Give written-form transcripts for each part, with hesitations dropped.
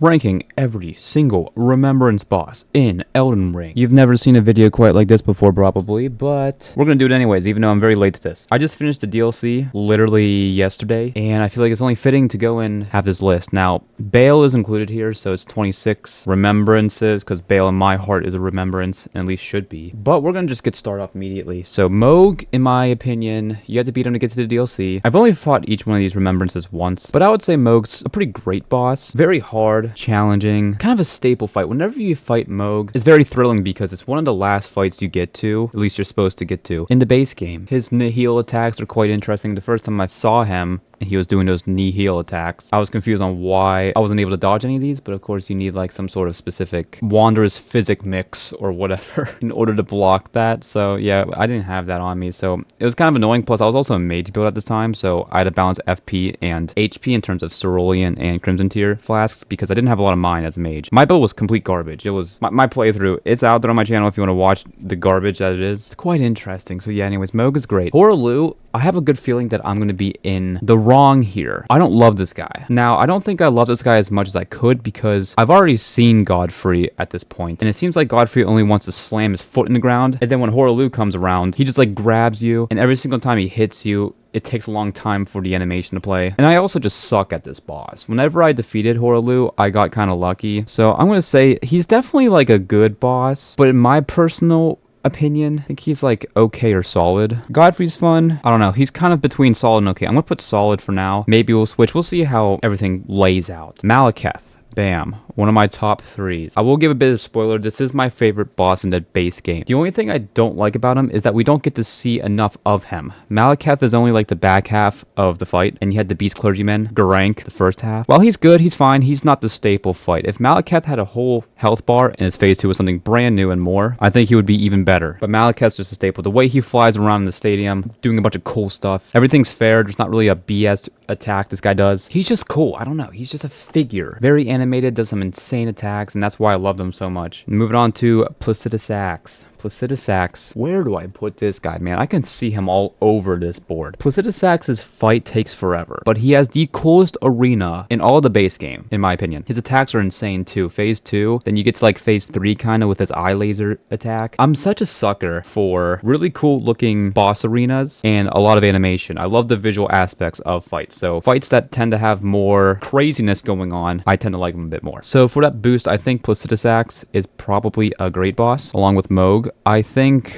ranking every single Remembrance boss in Elden Ring. You've never seen a video quite like this before probably, but we're gonna do it anyways, even though I'm very late to this. I just finished the DLC literally yesterday, and I feel like it's only fitting to go and have this list. Now, Bale is included here, so it's 26 remembrances, because Bale in my heart is a remembrance, and at least should be. But we're gonna just get started off immediately. So Mohg, in my opinion, you have to beat him to get to the DLC. I've only fought each one of these remembrances once, but I would say Mohg's a pretty great boss. Very hard, challenging, kind of a staple fight. Whenever you fight Mohg, it's very thrilling because it's one of the last fights you get to, at least you're supposed to get to, in the base game. His nihil attacks are quite interesting. The first time I saw him, and he was doing those knee-heel attacks, I was confused on why I wasn't able to dodge any of these, but of course you need like some sort of specific Wanderer's physic mix or whatever in order to block that. So yeah, I didn't have that on me, so it was kind of annoying. Plus I was also a mage build at this time, so I had to balance FP and HP in terms of Cerulean and Crimson Tier flasks because I didn't have a lot of mine as a mage. My build was complete garbage. It was my playthrough. It's out there on my channel if you want to watch the garbage that it is. It's quite interesting. So yeah, anyways, Mohg is great. Hoarah, I have a good feeling that I'm going to be in the wrong here. I don't love this guy. Now, I don't think I love this guy as much as I could because I've already seen Godfrey at this point, and it seems like Godfrey only wants to slam his foot in the ground, and then when Hoarah comes around, he just like grabs you, and every single time he hits you, it takes a long time for the animation to play. And I also just suck at this boss. Whenever I defeated Hoarah, I got kind of lucky. So I'm going to say he's definitely like a good boss, but in my personal opinion, I think he's like okay or solid. Godfrey's fun. I don't know. He's kind of between solid and okay. I'm gonna put solid for now. Maybe we'll switch. We'll see how everything lays out. Malekith. Bam. One of my top threes. I will give a bit of spoiler. This is my favorite boss in the base game. The only thing I don't like about him is that we don't get to see enough of him. Malekith is only like the back half of the fight, and you had the Beast Clergyman, Garank, the first half. While he's good, he's fine. He's not the staple fight. If Malekith had a whole health bar and his phase 2 was something brand new and more, I think he would be even better. But Malekith's just a staple. The way he flies around in the stadium, doing a bunch of cool stuff. Everything's fair. There's not really a BS attack this guy does. He's just cool. I don't know. He's just a figure. Very animated, does some insane attacks, and that's why I love them so much. Moving on to Placidus Axe. Placidus Axe. Where do I put this guy, man? I can see him all over this board. Placidus Axe's fight takes forever, but he has the coolest arena in all the base game, in my opinion. His attacks are insane too. Phase 2, then you get to like phase 3 kind of with his eye laser attack. I'm such a sucker for really cool looking boss arenas and a lot of animation. I love the visual aspects of fights. So fights that tend to have more craziness going on, I tend to like them a bit more. So for that boost, I think Placidus Axe is probably a great boss, along with Mohg. I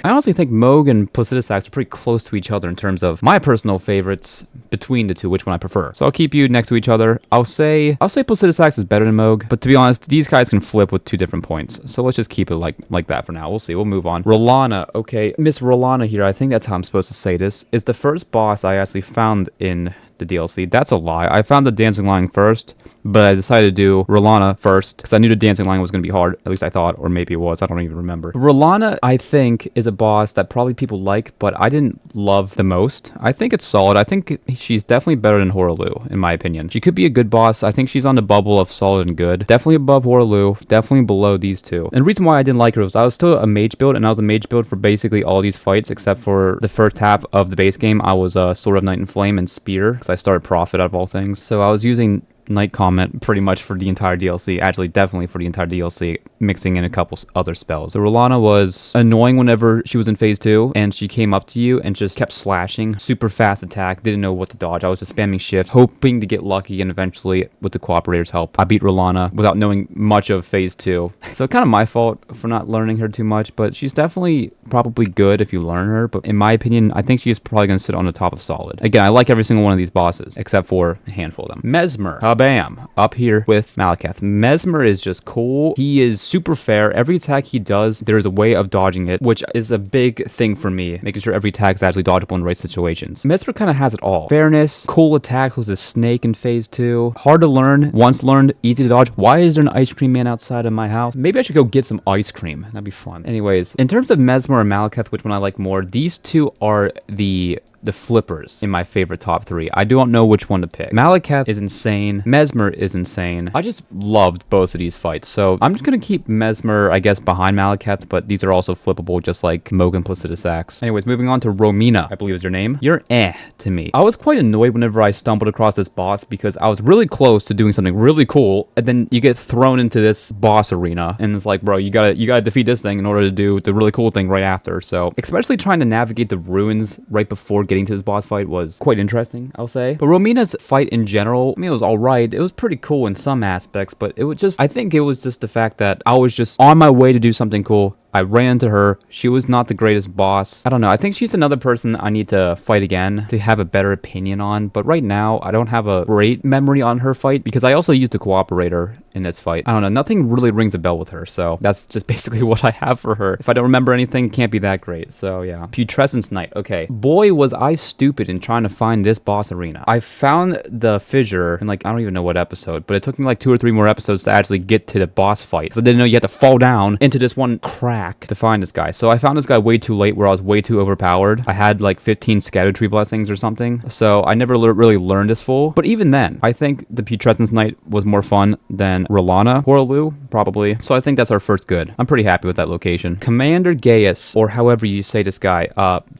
honestly think Mohg and Placidus Axe are pretty close to each other in terms of my personal favorites between the two, which one I prefer. So I'll keep you next to each other. I'll say Placidus Axe is better than Mohg, but to be honest, these guys can flip with 2 different points. So let's just keep it like that for now. We'll see. We'll move on. R'Lana. Okay, Miss R'Lana here, I think that's how I'm supposed to say this, is the first boss I actually found in the DLC. That's a lie. I found the Dancing Lion first, but I decided to do R'Lana first because I knew the Dancing Lion was going to be hard. At least I thought, or maybe it was. I don't even remember. R'Lana, I think, is a boss that probably people like, but I didn't love the most. I think it's solid. I think she's definitely better than Hoarah, in my opinion. She could be a good boss. I think she's on the bubble of solid and good. Definitely above Hoarah, definitely below these two. And the reason why I didn't like her was I was still a mage build, and I was a mage build for basically all these fights, except for the first half of the base game. I was a Sword of Night and Flame and Spear, because I started Prophet out of all things. So I was using Night Comment pretty much for the entire DLC. Actually, definitely for the entire DLC, mixing in a couple other spells. So R'Lana was annoying whenever she was in phase 2, and she came up to you and just kept slashing. Super fast attack, didn't know what to dodge. I was just spamming shift, hoping to get lucky, and eventually, with the cooperator's help, I beat R'Lana without knowing much of phase 2. So kind of my fault for not learning her too much, but she's definitely probably good if you learn her. But in my opinion, I think she's probably going to sit on the top of solid. Again, I like every single one of these bosses, except for a handful of them. Mesmer. Bam, up here with Malekith. Mesmer is just cool. He is super fair. Every attack he does, there's a way of dodging it, which is a big thing for me, making sure every attack is actually dodgeable in the right situations. Mesmer kind of has it all. Fairness, cool attacks with a snake in phase 2. Hard to learn. Once learned, easy to dodge. Why is there an ice cream man outside of my house? Maybe I should go get some ice cream. That'd be fun. Anyways, in terms of Mesmer and Malekith, which one I like more, these two are the the flippers in my favorite top 3. I don't know which one to pick. Malekith is insane. Mesmer is insane. I just loved both of these fights. So I'm just going to keep Mesmer, I guess, behind Malekith, but these are also flippable, just like Mogan Placidus Axe. Anyways, moving on to Romina, I believe is your name. You're to me. I was quite annoyed whenever I stumbled across this boss because I was really close to doing something really cool, and then you get thrown into this boss arena, and it's like, bro, you gotta defeat this thing in order to do the really cool thing right after. So especially trying to navigate the ruins right before getting to this boss fight was quite interesting, I'll say. But Romina's fight in general, I mean, it was alright. It was pretty cool in some aspects, but it was just, I think it was just the fact that I was just on my way to do something cool. I ran into her. She was not the greatest boss. I don't know. I think she's another person I need to fight again to have a better opinion on. But right now, I don't have a great memory on her fight because I also used a cooperator in this fight. I don't know. Nothing really rings a bell with her. So that's just basically what I have for her. If I don't remember anything, it can't be that great. So yeah. Putrescence Knight. Okay. Boy, was I stupid in trying to find this boss arena. I found the fissure in like, I don't even know what episode, but it took me like 2 or 3 more episodes to actually get to the boss fight. So I didn't know you had to fall down into this one crack to find this guy. So I found this guy way too late where I was way too overpowered. I had like 15 Shadowtree blessings or something. So I never really learned this full. But even then, I think the Putrescence Knight was more fun than Rolana Horaloo, probably. So I think that's our first good. I'm pretty happy with that location. Commander Gaius, or however you say this guy,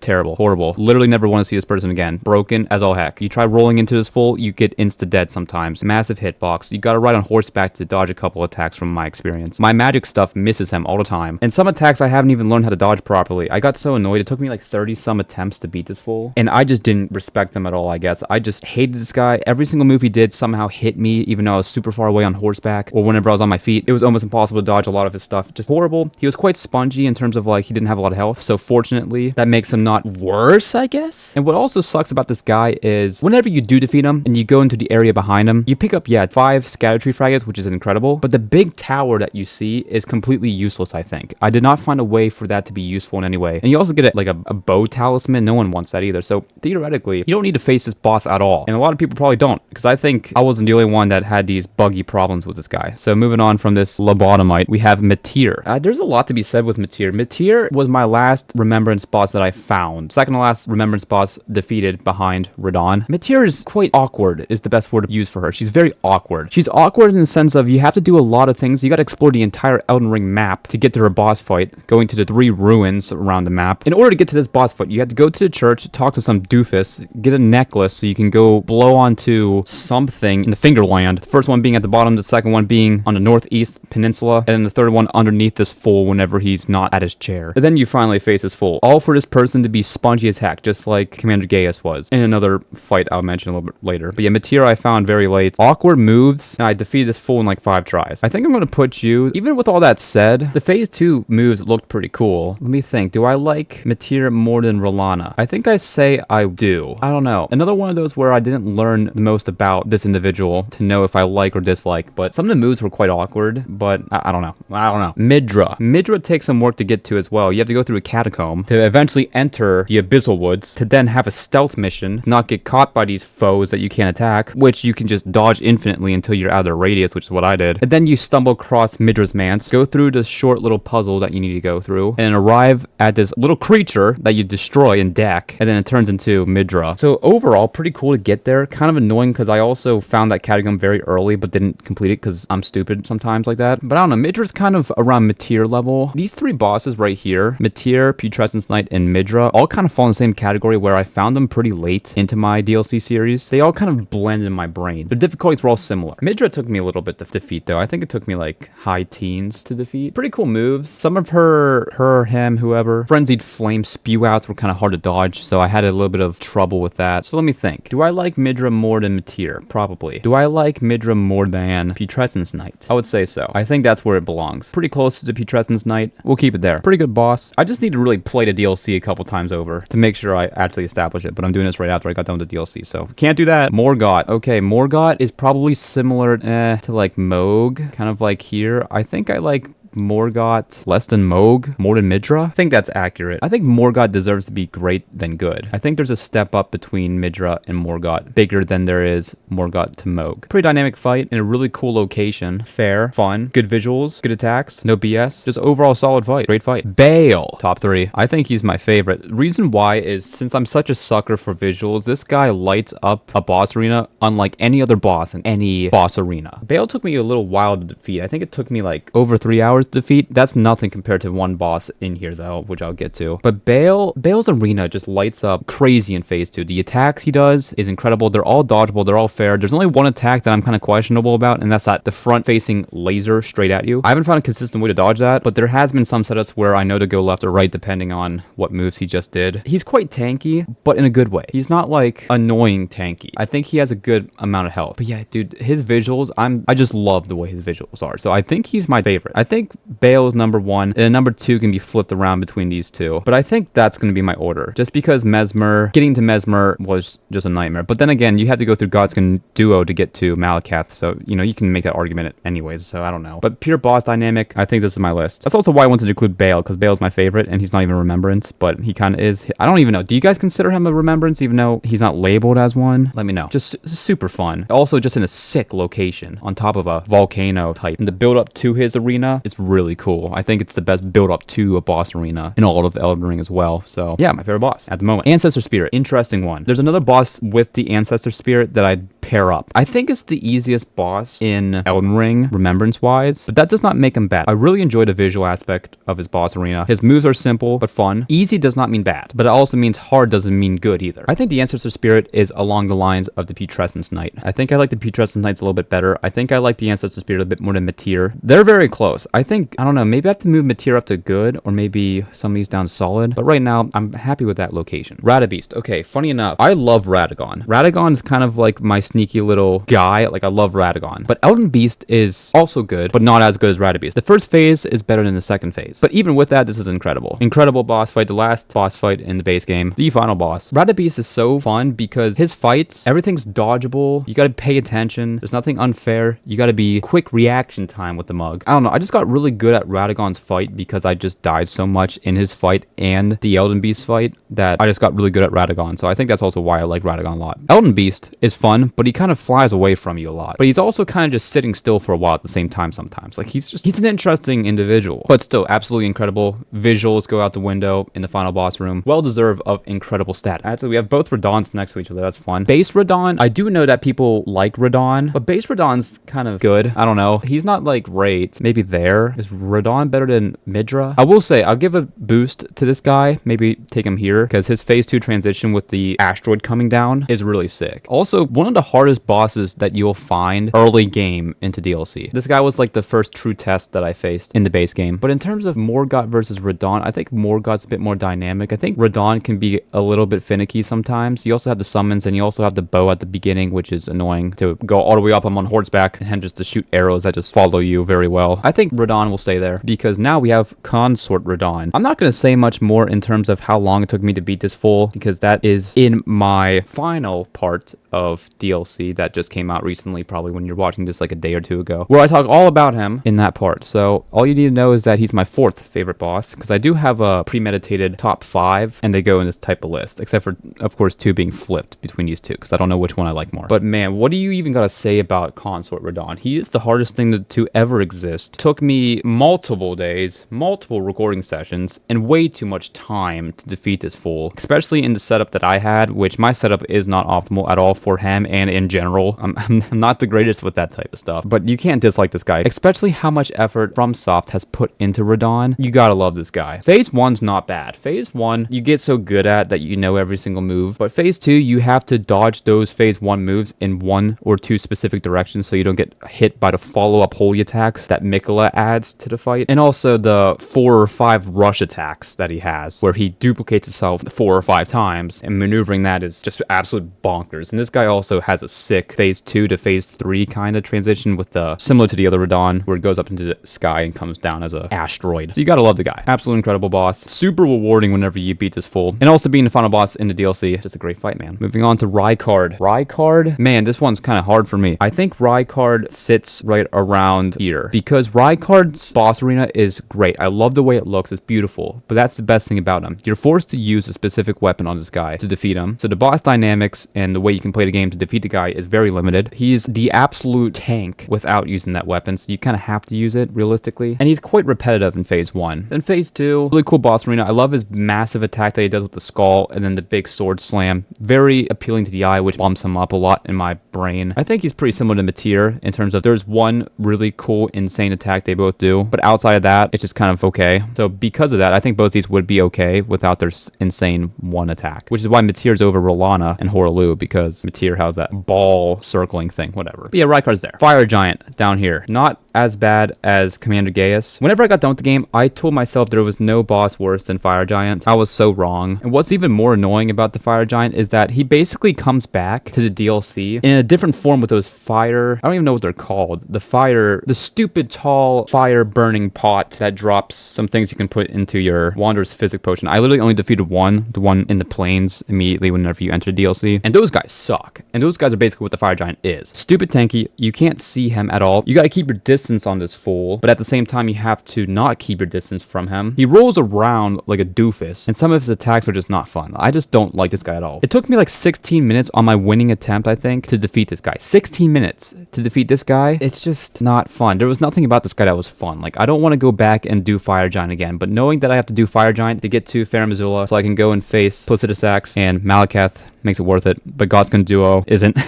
terrible, horrible. Literally never want to see this person again. Broken as all heck. You try rolling into this full, you get insta-dead sometimes. Massive hitbox. You gotta ride on horseback to dodge a couple attacks from my experience. My magic stuff misses him all the time. And some attacks I haven't even learned how to dodge properly. I got so annoyed. It took me like 30 some attempts to beat this fool. And I just didn't respect him at all, I guess. I just hated this guy. Every single move he did somehow hit me, even though I was super far away on horseback or whenever I was on my feet. It was almost impossible to dodge a lot of his stuff. Just horrible. He was quite spongy in terms of like he didn't have a lot of health. So fortunately, that makes him not worse, I guess. And what also sucks about this guy is whenever you do defeat him and you go into the area behind him, you pick up, 5 Scattertree fragments, which is incredible. But the big tower that you see is completely useless, I think. I did not find a way for that to be useful in any way. And you also get like a bow talisman. No one wants that either. So theoretically, you don't need to face this boss at all. And a lot of people probably don't, because I think I wasn't the only one that had these buggy problems with this guy. So moving on from this lobotomite, we have Meteor. There's a lot to be said with Meteor. Meteor was my last remembrance boss that I found. Second to last remembrance boss defeated behind Radon. Meteor is quite awkward, is the best word to use for her. She's very awkward. She's awkward in the sense of you have to do a lot of things. You got to explore the entire Elden Ring map to get to her boss fight, going to the 3 ruins around the map. In order to get to this boss fight, you have to go to the church, talk to some doofus, get a necklace so you can go blow onto something in the Fingerland. The first one being at the bottom, the second one being on the northeast peninsula, and then the third one underneath this fool whenever he's not at his chair. And then you finally face this fool. All for this person to be spongy as heck, just like Commander Gaius was. In another fight I'll mention a little bit later. But yeah, Meteor I found very late. Awkward moves, and I defeated this fool in like 5 tries. I think I'm going to put you, even with all that said, the phase 2 moves looked pretty cool. Let me think. Do I like Meteor more than Rolana? I think I say I do. I don't know. Another one of those where I didn't learn the most about this individual to know if I like or dislike, but some of the moves were quite awkward, but I don't know. I don't know. Midra. Midra takes some work to get to as well. You have to go through a catacomb to eventually enter the Abyssal Woods to then have a stealth mission, not get caught by these foes that you can't attack, which you can just dodge infinitely until you're out of their radius, which is what I did. And then you stumble across Midra's Manse, go through the short little puzzle that you need to go through, and arrive at this little creature that you destroy in deck, and then it turns into Midra. So overall, pretty cool to get there. Kind of annoying because I also found that catacomb very early, but didn't complete it because I'm stupid sometimes like that. But I don't know, Midra's kind of around Meteor level. These 3 bosses right here, Meteor, Putrescence Knight, and Midra, all kind of fall in the same category where I found them pretty late into my DLC series. They all kind of blend in my brain. The difficulties were all similar. Midra took me a little bit to defeat though. I think it took me like high teens to defeat. Pretty cool moves. Some of him, whoever. Frenzied Flame spew outs were kind of hard to dodge, so I had a little bit of trouble with that. So let me think. Do I like Midra more than Meteor? Probably. Do I like Midra more than Putrescence Knight? I would say so. I think that's where it belongs. Pretty close to the Putrescence Knight. We'll keep it there. Pretty good boss. I just need to really play the DLC a couple times over to make sure I actually establish it, but I'm doing this right after I got done with the DLC, so can't do that. Morgott. Okay, Morgott is probably similar to like Moog, kind of like here. I think I like Morgott less than Mohg, more than Midra. I think that's accurate. I think Morgott deserves to be great than good. I think there's a step up between Midra and Morgott, bigger than there is Morgott to Mohg. Pretty dynamic fight in a really cool location. Fair, fun, good visuals, good attacks, no BS. Just overall solid fight. Great fight. Bale, top 3. I think he's my favorite. Reason why is since I'm such a sucker for visuals, this guy lights up a boss arena unlike any other boss in any boss arena. Bale took me a little while to defeat. I think it took me like over 3 hours to defeat. That's nothing compared to one boss in here though, which I'll get to. But Bale's arena just lights up crazy in phase 2. The attacks he does is incredible. They're all dodgeable. They're all fair. There's only one attack that I'm kind of questionable about, and that's that the front facing laser straight at you. I haven't found a consistent way to dodge that, but there has been some setups where I know to go left or right depending on what moves he just did. He's quite tanky, but in a good way. He's not like annoying tanky. I think he has a good amount of health. But yeah, dude, his visuals, I just love the way his visuals are. So I think he's my favorite. I think Bale is number 1, and number 2 can be flipped around between these two. But I think that's going to be my order. Just because getting to Mesmer was just a nightmare. But then again, you have to go through Godskin Duo to get to Malakath. So, you know, you can make that argument anyways. So I don't know. But pure boss dynamic, I think this is my list. That's also why I wanted to include Bale, because Bale's my favorite, and he's not even Remembrance, but he kind of is. I don't even know. Do you guys consider him a Remembrance, even though he's not labeled as one? Let me know. Just super fun. Also, just in a sick location on top of a volcano type. And the build up to his arena is really cool. I think it's the best build up to a boss arena in all of EldenRing as well. So yeah, my favorite boss at the moment. Ancestor Spirit, interesting one. There's another boss with the Ancestor Spirit that I'd pair up. I think it's the easiest boss in EldenRing, Remembrance wise, but that does not make him bad. I really enjoy the visual aspect of his boss arena. His moves are simple but fun. Easy does not mean bad, but it also means hard doesn't mean good either. I think the Ancestor Spirit is along the lines of the Putrescence Knight. I think I like the Putrescence Knights a little bit better. I think I like the Ancestor Spirit a bit more than Matir. They're very close. I think, I don't know, maybe I have to move Matir up to good, or maybe some of these down to solid, but right now I'm happy with that location. Radabeast. Okay, funny enough, I love Radagon. Radagon's kind of like my sneaky little guy. Like, I love Radagon. But Elden Beast is also good, but not as good as Radabeast. The first phase is better than the second phase. But even with that, this is incredible. Incredible boss fight. The last boss fight in the base game. The final boss. Radabeast is so fun because his fights, everything's dodgeable. You gotta pay attention. There's nothing unfair. You gotta be quick reaction time with the mug. I don't know. I just got really good at Radagon's fight because I just died so much in his fight and the Elden Beast fight that I just got really good at Radagon. So I think that's also why I like Radagon a lot. Elden Beast is fun, but he kind of flies away from you a lot. But he's also kind of just sitting still for a while at the same time sometimes. Like, he's an interesting individual, but still absolutely incredible. Visuals go out the window in the final boss room. Well deserved of incredible stat. Actually, we have both Radons next to each other. That's fun. Base Radon, I do know that people like Radon, but base Radon's kind of good. I don't know. He's not like great. Maybe there. Is Radon better than Midra? I will say, I'll give a boost to this guy. Maybe take him here because his phase 2 transition with the asteroid coming down is really sick. Also, one of the hardest bosses that you'll find early game into DLC. This guy was like the first true test that I faced in the base game. But in terms of Morgott versus Radon, I think Morgott's a bit more dynamic. I think Radon can be a little bit finicky sometimes. You also have the summons and you also have the bow at the beginning, which is annoying to go all the way up him on horseback and just to shoot arrows that just follow you very well. I think Radon will stay there because now we have Consort Radon. I'm not going to say much more in terms of how long it took me to beat this full because that is in my final part of DLC that just came out recently, probably when you're watching this like a day or two ago, where I talk all about him in that part. So all you need to know is that he's my 4th favorite boss because I do have a premeditated top 5 and they go in this type of list, except for of course 2 being flipped between these 2 because I don't know which one I like more. But man, what do you even got to say about Consort Radon? He is the hardest thing to ever exist. Took me multiple days, multiple recording sessions, and way too much time to defeat this fool, especially in the setup that I had, which my setup is not optimal at all for him and in general. I'm not the greatest with that type of stuff, but you can't dislike this guy, especially how much effort FromSoft has put into Radon. You gotta love this guy. Phase 1's not bad. Phase 1, you get so good at that you know every single move, but Phase 2, you have to dodge those Phase 1 moves in 1 or 2 specific directions so you don't get hit by the follow-up holy attacks that Mikola adds to the fight, and also the 4 or 5 rush attacks that he has, where he duplicates himself 4 or 5 times, and maneuvering that is just absolute bonkers. And this this guy also has a sick phase 2 to phase 3 kind of transition with the similar to the other Radahn, where it goes up into the sky and comes down as a asteroid. So you gotta love the guy. Absolutely incredible boss. Super rewarding whenever you beat this fool. And also being the final boss in the DLC, just a great fight, man. Moving on to Rykard. Rykard, man, this one's kind of hard for me. I think Rykard sits right around here because Rykard's boss arena is great. I love the way it looks. It's beautiful, but that's the best thing about him. You're forced to use a specific weapon on this guy to defeat him. So the boss dynamics and the way you can play the game to defeat the guy is very limited. He's the absolute tank without using that weapon, so you kind of have to use it realistically. And he's quite repetitive in phase 1. Then phase 2, really cool boss arena. I love his massive attack that he does with the skull and then the big sword slam. Very appealing to the eye, which bumps him up a lot in my brain. I think he's pretty similar to Meteor in terms of there's one really cool, insane attack they both do, but outside of that, it's just kind of okay. So because of that, I think both these would be okay without their insane one attack, which is why Meteor's over Rolana and Horaloo, because Meteor has that ball circling thing, whatever. But yeah, Rykard's there. Fire Giant down here. Not as bad as Commander Gaius. Whenever I got done with the game, I told myself there was no boss worse than Fire Giant. I was so wrong. And what's even more annoying about the Fire Giant is that he basically comes back to the DLC in a different form with those fire, I don't even know what they're called. The stupid tall fire burning pot that drops some things you can put into your Wanderer's Physic Potion. I literally only defeated one, the one in the plains immediately whenever you enter DLC. And those guys suck. And those guys are basically what the Fire Giant is. Stupid tanky. You can't see him at all. You gotta keep your distance on this fool, but at the same time, you have to not keep your distance from him. He rolls around like a doofus, and some of his attacks are just not fun. I just don't like this guy at all. It took me like 16 minutes on my winning attempt, I think, to defeat this guy. 16 minutes to defeat this guy. It's just not fun. There was nothing about this guy that was fun. Like, I don't want to go back and do Fire Giant again, but knowing that I have to do Fire Giant to get to Farum Azula so I can go and face Placidusax and Malekith makes it worth it. But Godskin Duo isn't.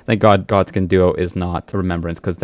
Thank God Godskin Duo is not a Remembrance, because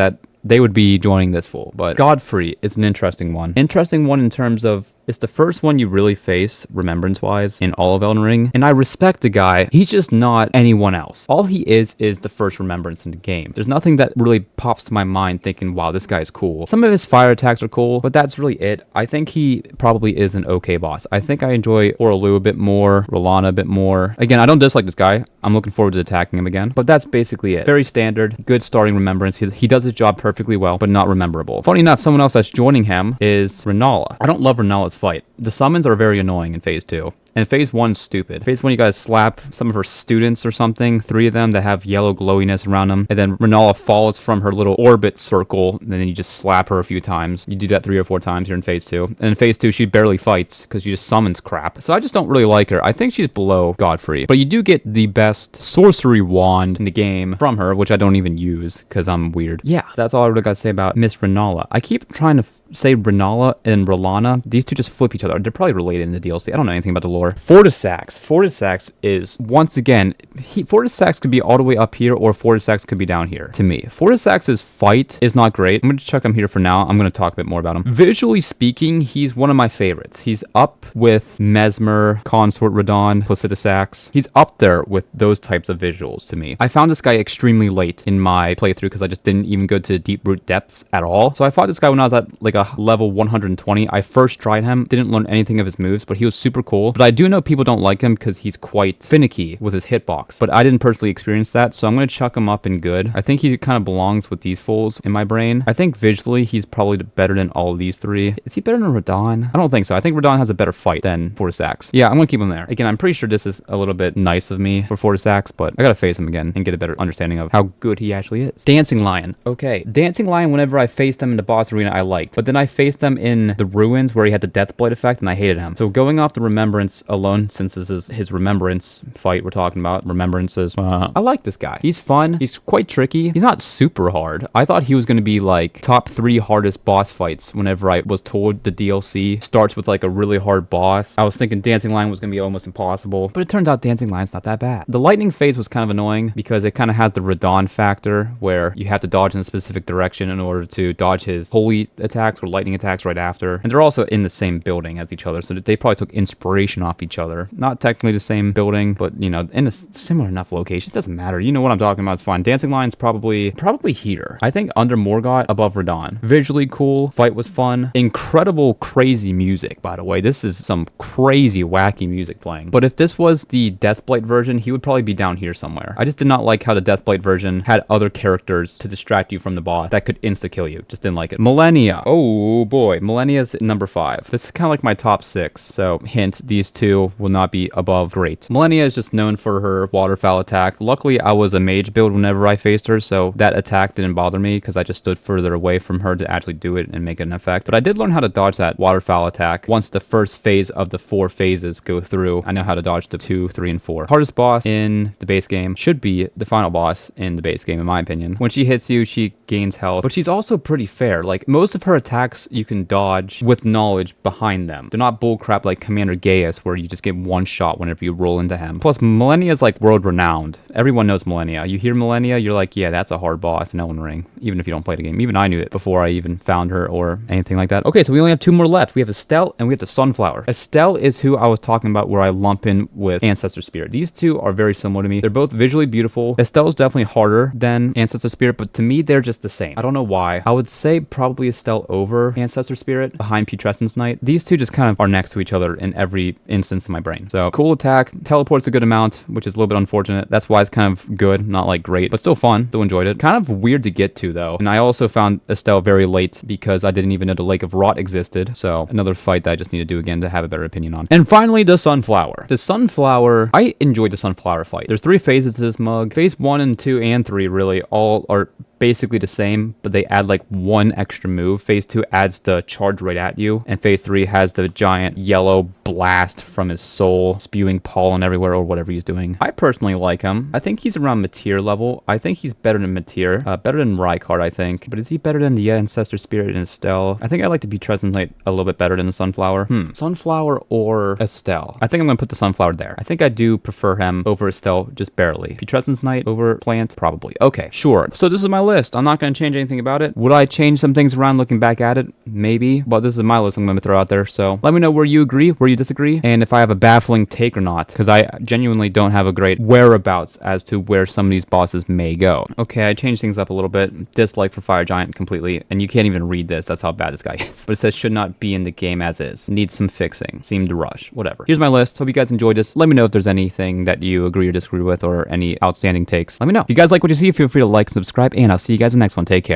they would be joining this fool. But Godfrey is an interesting one. Interesting one in terms of it's the first one you really face, remembrance-wise, in all of Elden Ring. And I respect the guy. He's just not anyone else. All he is the first remembrance in the game. There's nothing that really pops to my mind thinking, wow, this guy is cool. Some of his fire attacks are cool, but that's really it. I think he probably is an okay boss. I think I enjoy Horaloo a bit more, Rolana a bit more. Again, I don't dislike this guy. I'm looking forward to attacking him again. But that's basically it. Very standard, good starting remembrance. He does his job perfectly well, but not rememberable. Funny enough, someone else that's joining him is Renala. I don't love Renala's fight. The summons are very annoying in phase 2. And phase 1's stupid. Phase 1, you gotta slap some of her students or something, 3 of them that have yellow glowiness around them. And then Renala falls from her little orbit circle, and then you just slap her a few times. You do that 3 or 4 times here in phase 2. And in phase 2, she barely fights because she just summons crap. So I just don't really like her. I think she's below Godfrey. But you do get the best sorcery wand in the game from her, which I don't even use because I'm weird. Yeah, that's all I really gotta say about Miss Renala. I keep trying to say Renala and Rolana. These two just flip each other. They're probably related in the DLC. I don't know anything about the lore. Fortisax is, once again, Fortisax could be all the way up here, or Fortisax could be down here, to me. Fortisax's fight is not great. I'm going to chuck him here for now. I'm going to talk a bit more about him. Visually speaking, he's one of my favorites. He's up with Mesmer, Consort Radahn, Placidusax. He's up there with those types of visuals to me. I found this guy extremely late in my playthrough because I just didn't even go to deep root depths at all. So I fought this guy when I was at like a level 120. I first tried him, didn't learn anything of his moves, but he was super cool. But I do know people don't like him because he's quite finicky with his hitbox, but I didn't personally experience that, so I'm going to chuck him up in good. I think he kind of belongs with these fools in my brain. I think visually he's probably better than all of these 3. Is he better than Radahn? I don't think so. I think Radahn has a better fight than Fortisax. Yeah, I'm going to keep him there. Again, I'm pretty sure this is a little bit nice of me for Fortisax, but I got to face him again and get a better understanding of how good he actually is. Dancing Lion. Okay. Dancing Lion, whenever I faced him in the boss arena, I liked, but then I faced him in the ruins where he had the death blade effect and I hated him. So going off the remembrance alone, since this is his remembrance fight we're talking about, remembrances, I like this guy. He's fun. He's quite tricky. He's not super hard. I thought he was going to be like top 3 hardest boss fights whenever I was told the DLC starts with like a really hard boss. I was thinking Dancing Lion was going to be almost impossible, but it turns out Dancing Lion's not that bad. The lightning phase was kind of annoying because it kind of has the Radahn factor where you have to dodge in a specific direction in order to dodge his holy attacks or lightning attacks right after. And they're also in the same building as each other, so they probably took inspiration off off each other. Not technically the same building, but, you know, in a similar enough location. It doesn't matter. You know what I'm talking about. It's fine. Dancing Lion's probably here. I think under Morgott, above Radon. Visually cool. Fight was fun. Incredible, crazy music, by the way. This is some crazy, wacky music playing. But if this was the Deathblight version, he would probably be down here somewhere. I just did not like how the Deathblight version had other characters to distract you from the boss that could insta-kill you. Just didn't like it. Millennia. Oh boy. Millennia's number 5. This is kind of like my top 6. So hint, these two will not be above great. Millennia is just known for her waterfowl attack. Luckily, I was a mage build whenever I faced her, so that attack didn't bother me because I just stood further away from her to actually do it and make an effect. But I did learn how to dodge that waterfowl attack once the first phase of the 4 phases go through. I know how to dodge the 2, 3, and 4. Hardest boss in the base game should be the final boss in the base game, in my opinion. When she hits you, she gains health, but she's also pretty fair. Like, most of her attacks you can dodge with knowledge behind them. They're not bullcrap like Commander Gaius, where you just get one shot whenever you roll into him. Plus, Millennia is like world renowned. Everyone knows Millennia. You hear Millennia, you're like, yeah, that's a hard boss in Elden Ring, even if you don't play the game. Even I knew it before I even found her or anything like that. Okay, so we only have 2 more left. We have Estelle and we have the Sunflower. Estelle is who I was talking about, where I lump in with Ancestor Spirit. These two are very similar to me. They're both visually beautiful. Estelle is definitely harder than Ancestor Spirit, but to me, they're just the same. I don't know why. I would say probably Estelle over Ancestor Spirit, behind Putrescence Knight. These two just kind of are next to each other in every instance in my brain. So cool attack, teleports a good amount, which is a little bit unfortunate. That's why it's kind of good, not like great, but still fun. Still enjoyed it. Kind of weird to get to though. And I also found Estelle very late because I didn't even know the Lake of Rot existed. So another fight that I just need to do again to have a better opinion on. And finally, the Sunflower. The Sunflower, I enjoyed the Sunflower fight. There's 3 phases to this mug. Phase 1 and 2 and 3 really all are basically the same, but they add like 1 extra move. Phase 2 adds the charge right at you, and phase 3 has the giant yellow blast from his soul spewing pollen everywhere or whatever he's doing. I personally like him. I think he's around Matir level. I think he's better than Matir, better than Rykard, I think. But is he better than the Ancestor Spirit and Estelle? I think I like the Putrescence Knight a little bit better than the Sunflower. Sunflower or Estelle? I think I'm gonna put the Sunflower there. I think I do prefer him over Estelle, just barely. Putrescence Knight over Plant? Probably. Okay, sure. So this is my list. I'm not going to change anything about it. Would I change some things around looking back at it? Maybe. But this is my list I'm going to throw out there. So let me know where you agree, where you disagree, and if I have a baffling take or not, because I genuinely don't have a great whereabouts as to where some of these bosses may go. Okay, I changed things up a little bit. Dislike for Fire Giant completely, and you can't even read this. That's how bad this guy is. But it says should not be in the game as is. Needs some fixing. Seemed to rush. Whatever. Here's my list. Hope you guys enjoyed this. Let me know if there's anything that you agree or disagree with or any outstanding takes. Let me know. If you guys like what you see, feel free to like and subscribe, and I'll see you guys in the next one. Take care.